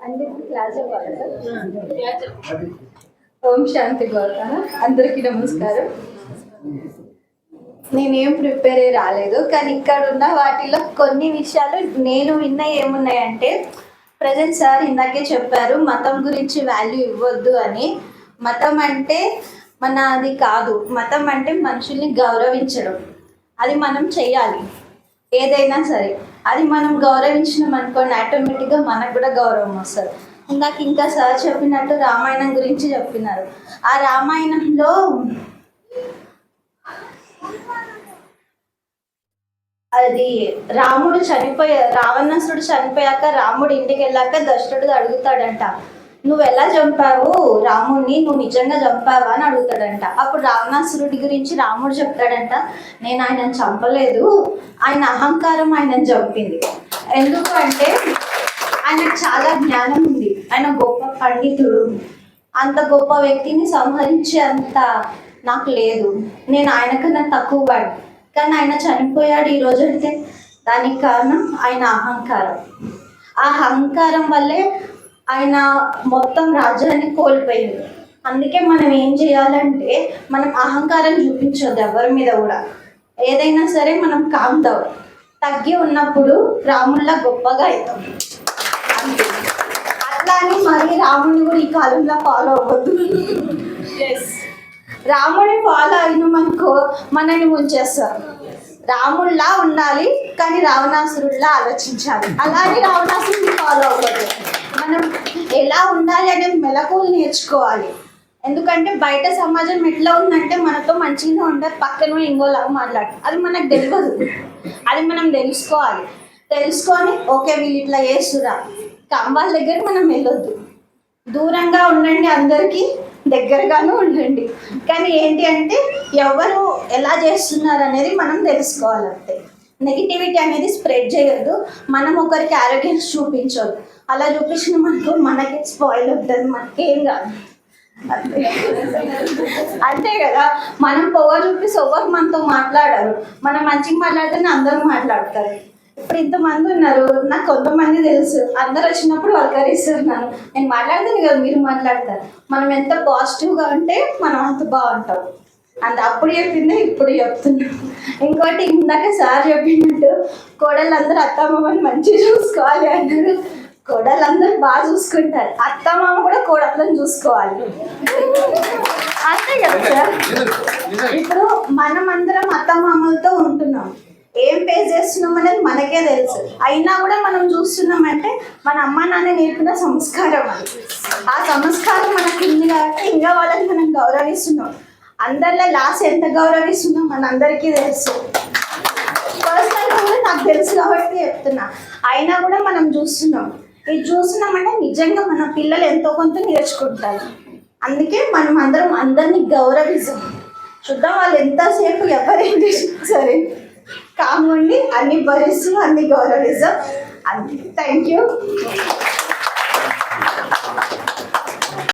అంటే క్లాస్ ఓం శాంతి గౌరవ అందరికీ నమస్కారం. నేనేం ప్రిపేర్ అయ్యి రాలేదు, కానీ ఇక్కడ ఉన్న వాటిలో కొన్ని విషయాలు నేను విన్న ఏమున్నాయంటే, ప్రజెంట్ సార్ ఇందాకే చెప్పారు మతం గురించి వాల్యూ ఇవ్వద్దు అని. మతం అంటే అది కాదు. మతం అంటే మనుషుల్ని గౌరవించడం, అది మనం చెయ్యాలి. ఏదైనా సరే అది మనం గౌరవించినాం అనుకోండి, ఆటోమేటిక్గా మనకు కూడా గౌరవం వస్తుంది. ఇంకా సార్ చెప్పినట్టు రామాయణం గురించి చెప్పినారు. ఆ రామాయణంలో అది రాముడు రావణాసురుడు చనిపోయాక రాముడు ఇంటికి వెళ్ళాక దశరథుడు అడుగుతాడంట, నువ్వు ఎలా చంపావు రాముడిని, నువ్వు నిజంగా చంపావా అని అడుగుతాడంట. అప్పుడు రావణాసురుడి గురించి రాముడు చెప్తాడంట, నేను ఆయనను చంపలేదు, ఆయన అహంకారం ఆయనను చంపింది. ఎందుకు అంటే ఆయనకు చాలా జ్ఞానం ఉంది, ఆయన గొప్ప పండితుడు, అంత గొప్ప వ్యక్తిని సంహరించే అంత నాకు లేదు, నేను ఆయనకన్నా తక్కువ వాడు. కానీ ఆయన చనిపోయాడు ఈరోజు అంటే దానికి కారణం ఆయన అహంకారం. ఆ అహంకారం వల్లే ఆయన మొత్తం రాజ్యాన్ని కోల్పోయింది. అందుకే మనం ఏం చేయాలంటే, మనం అహంకారం చూపించొద్దు ఎవరి మీద కూడా. ఏదైనా సరే మనం తగ్గి ఉన్నప్పుడు రాముల్లా గొప్పగా అవుతాం. అట్లా అని మరి రాముడిని కూడా ఈ కాలంలో ఫాలో అవ్వద్దు. రాముడిని ఫాలో అయినామనుకో మనల్ని ముంచేస్తారు. రాముడిలా ఉండాలి, కానీ రావణాసురుడిలా ఆలోచించాలి. అలాగే రావణాసురుడిని ఫాలో అవ్వదు. మనం ఎలా ఉండాలి అనే మెలకువలు నేర్చుకోవాలి. ఎందుకంటే బయట సమాజం ఎట్లా ఉందంటే మనతో మంచిగా ఉండదు, పక్కన ఇంకోలాగా మాట్లాడతారు. అది మనకు తెలియదు, అది మనం తెలుసుకొని ఓకే వీళ్ళు ఇట్లా చేస్తురా, వాళ్ళ దగ్గర మనం వెళ్ళొద్దు. దూరంగా ఉండండి, అందరికీ దగ్గరగానే ఉండండి. కానీ ఏంటి అంటే ఎవరు ఎలా చేస్తున్నారు అనేది మనం తెలుసుకోవాలంతే. నెగిటివిటీ అనేది స్ప్రెడ్ చేయొద్దు, మనం ఒకరికి ఆరోగ్యం చూపించొద్దు. అలా చూపించిన మనకి స్పాయిల్ అవుతుంది, మనకేం కాదు. అంతే కదా, మనం పొగ చూపిస్తే ఎవరు మనతో మాట్లాడారు, మనం మంచిగా మాట్లాడితేనే అందరూ మాట్లాడతారు. ఇప్పుడు ఇంతమంది ఉన్నారు, నాకు కొంతమంది తెలుసు, అందరు వచ్చినప్పుడు వల్కరిస్తున్నారు. నేను మాట్లాడితేనే కదా మీరు మాట్లాడతారు. మనం ఎంత పాజిటివ్గా ఉంటే మనం అంత బాగుంటాం. అప్పుడు చెప్పిందే ఇప్పుడు చెప్తున్నాం. ఇంకోటి ఇందాక సార్ చెప్పినట్టు కోడళ్ళందరూ అత్తమ్మని మంచిగా చూసుకోవాలి అన్నారు. కోడళ్ళందరూ బాగా చూసుకుంటారు, అత్తమామ కూడా కోడళ్ళని చూసుకోవాలి. అంతే కదా సార్. ఇప్పుడు మనమందరం అత్తమామలతో ఉంటున్నాం, ఏం పే చేస్తున్నాం అనేది మనకే తెలుసు. అయినా కూడా మనం చూస్తున్నామంటే మన అమ్మ నాన్న నేర్పిన సంస్కారం అది. ఆ సంస్కారం మనకి ఉంది కాబట్టి ఇంకా వాళ్ళని మనం గౌరవిస్తున్నాం. అందరిలో లాస్ట్ ఎంత గౌరవిస్తున్నాం మనందరికీ తెలుసు. పర్సనల్గా కూడా నాకు తెలుసు కాబట్టి చెప్తున్నా. అయినా కూడా మనం ఇది చూస్తున్నామంటే నిజంగా మన పిల్లలు ఎంతో కొంత నేర్చుకుంటారు. అందుకే మనం అందరినీ గౌరవిస్తాం. చూద్దాం వాళ్ళు ఎంతసేపు ఎవరేం చేసినా సరే కామండి, అన్ని భరిస్తూ అన్ని గౌరవిస్తాం. అంతే. Thank you.